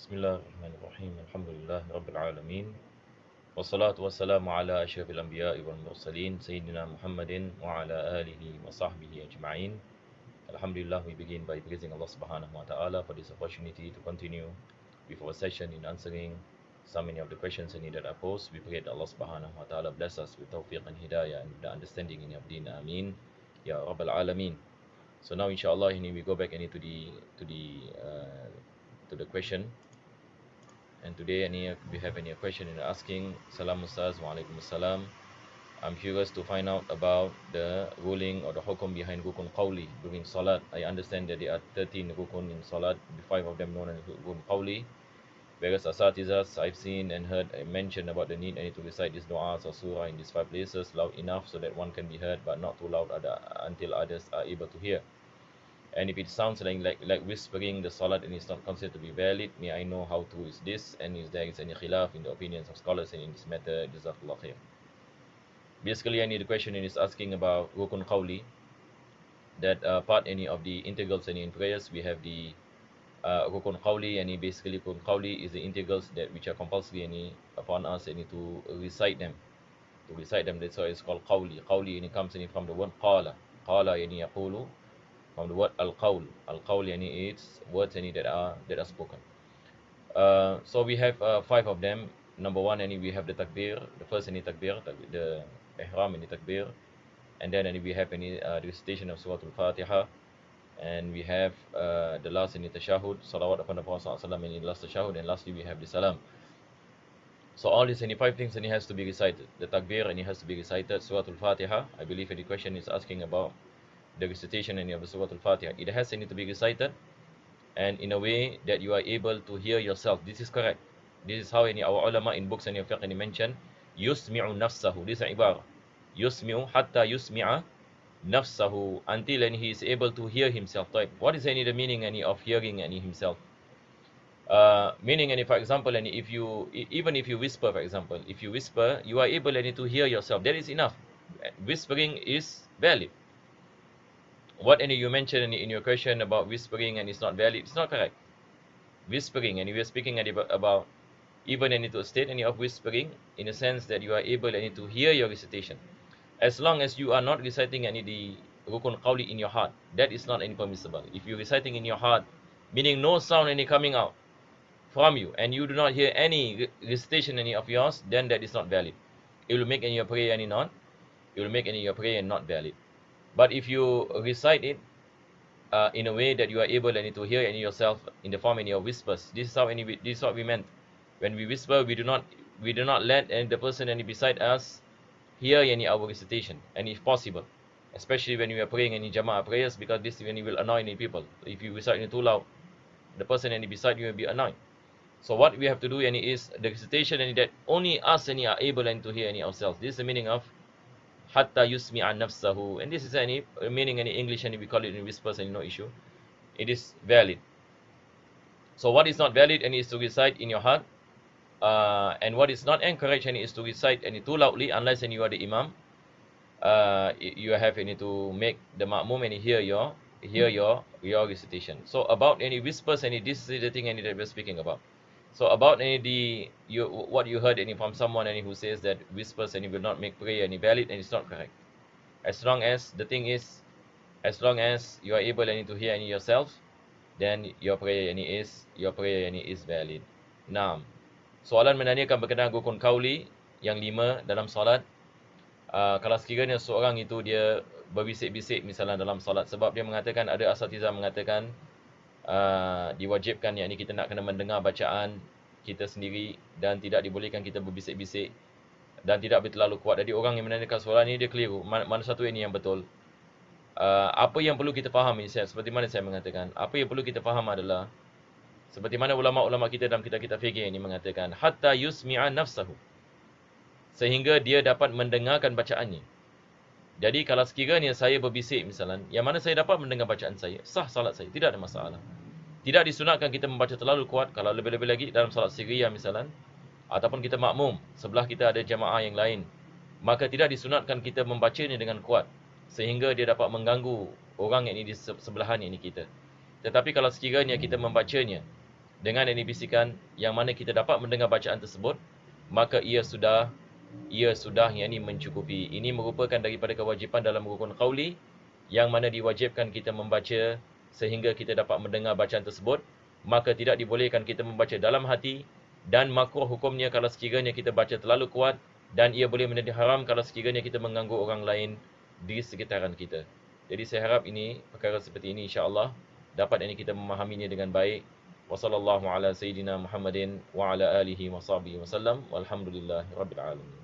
Bismillahirrahmanirrahim. Alhamdulillah Rabbil Alamin. Wassalatu wassalamu ala asyrafil anbiya'i wal mursalin Sayyidina Muhammadin wa ala alihi wa sahbihi ajma'in. Alhamdulillah, we begin by praising Allah subhanahu wa ta'ala for this opportunity to continue with our session in answering so many of the questions that are posed. We pray that Allah subhanahu wa ta'ala bless us with tawfiq and hidayah and with the understanding in our deen. Ameen. Ya Rabbil Alamin. So now inshallah we go back to the question. And today we have a question in asking, Salam Ustaz, wa alaikum assalam. I'm curious to find out about the ruling or the hukum behind Rukun Qauli during Salat. I understand that there are 13 Rukun in Salat, 5 of them known as Rukun Qauli. Various Asatizah I've seen and heard mention about the need to recite these du'as or surah in these 5 places loud enough so that one can be heard but not too loud until others are able to hear. And if it sounds like whispering the salat and it's not considered to be valid, may I know how true is this, and is there any khilaf in the opinions of scholars in this matter? Jazakallah khair. Basically, the question is asking about Rukun Qauli, that part of the integrals in prayers. We have the Rukun Qauli, and basically Rukun Qauli is the integrals which are compulsory upon us to recite them. That's why it's called Qauli. Qauli comes from the word Qala. Qala yaqulu, from the word al-qawl. Al-qawl it's words that are spoken. So we have 5 of them. Number 1, we have the takbir, the first takbir, the ihram takbir, and then we have the recitation of Surah Al-Fatiha, and we have the last tashahud, salawat upon the Prophet sallallahu alaihi wasallam, last tashahud, and lastly we have the salam. So all these 5 things has to be recited. The takbir has to be recited. Surah Al-Fatiha, I believe the question is asking about the recitation of the Surah Al-Fatiha. It has to be recited and in a way that you are able to hear yourself. This is correct. This is how our ulama in books and fiqh mention yusmi'u nafsahu. This is ibarah. Yusmi'u hatta yusmi'a nafsahu, until he is able to hear himself. What is the meaning of hearing himself? Meaning, for example, even if you whisper, for example, if you whisper, you are able to hear yourself. That is enough. Whispering is valid. What you mentioned in your question about whispering and it's not valid, it's not correct. Whispering, and we are speaking about even to a state of whispering, in a sense that you are able to hear your recitation. As long as you are not reciting the Rukun Qauli in your heart, that is not permissible. If you're reciting in your heart, meaning no sound coming out from you, and you do not hear any recitation of yours, then that is not valid. It will make your prayer not. It will make your prayer not valid. But if you recite it in a way that you are able to hear yourself in the form of whispers, this is what we meant. When we whisper, we do not let the person beside us hear our recitation, and if possible, especially when we are praying in Jama'ah prayers, because this will annoy people. If you recite too loud, the person beside you will be annoyed. So what we have to do is the recitation that only us are able to hear ourselves. This is the meaning of hatta yusmi'a nafsahu, and this is meaning in English, and we call it in whispers, and no issue. It is valid. So what is not valid is to recite in your heart, and what is not encouraged is to recite too loudly, unless you are the imam. You have to make the ma'mum hear your recitation. So about whispers, this is the thing that we're speaking about. So about what you heard from someone who says that whispers will not make prayer valid, and it's not correct. As long as the thing is, as long as you are able to hear yourself, then your prayer is valid. Naam. Soalan menanyakan berkenaan Rukun Qauli yang 5 dalam solat. Kalau sekiranya seorang itu dia berbisik-bisik misalnya dalam solat, sebab dia mengatakan, ada asatizah mengatakan diwajibkan kita nak kena mendengar bacaan kita sendiri dan tidak dibolehkan kita berbisik-bisik dan tidak terlalu kuat. Jadi orang yang menanyakan soalan ini dia keliru. Mana satu ini yang betul? Apa yang perlu kita faham seperti mana saya mengatakan, apa yang perlu kita faham adalah seperti mana ulama-ulama kita dalam kitab-kitab fikih ini mengatakan hatta yusmi'a nafsahu, sehingga dia dapat mendengarkan bacaannya. Jadi kalau sekiranya saya berbisik misalnya, yang mana saya dapat mendengar bacaan saya, sah salat saya, tidak ada masalah. Tidak disunatkan kita membaca terlalu kuat. Kalau lebih-lebih lagi dalam salat sirriyah misalnya, ataupun kita makmum, sebelah kita ada jamaah yang lain, maka tidak disunatkan kita membacanya dengan kuat sehingga dia dapat mengganggu orang yang di sebelahan kita. Tetapi kalau sekiranya kita membacanya dengan yang dibisikkan, yang mana kita dapat mendengar bacaan tersebut, maka ia sudah yakni mencukupi. Ini merupakan daripada kewajipan dalam rukun qauli, yang mana diwajibkan kita membaca sehingga kita dapat mendengar bacaan tersebut. Maka tidak dibolehkan kita membaca dalam hati, dan makruh hukumnya kalau sekiranya kita baca terlalu kuat, dan ia boleh menjadi haram kalau sekiranya kita mengganggu orang lain di sekitaran kita. Jadi saya harap ini, perkara seperti ini insya-Allah dapat ini kita memahaminya dengan baik. Wassallallahu ala sayyidina Muhammadin wa ala alihi wa sahbihi wasallam walhamdulillahirabbil alamin.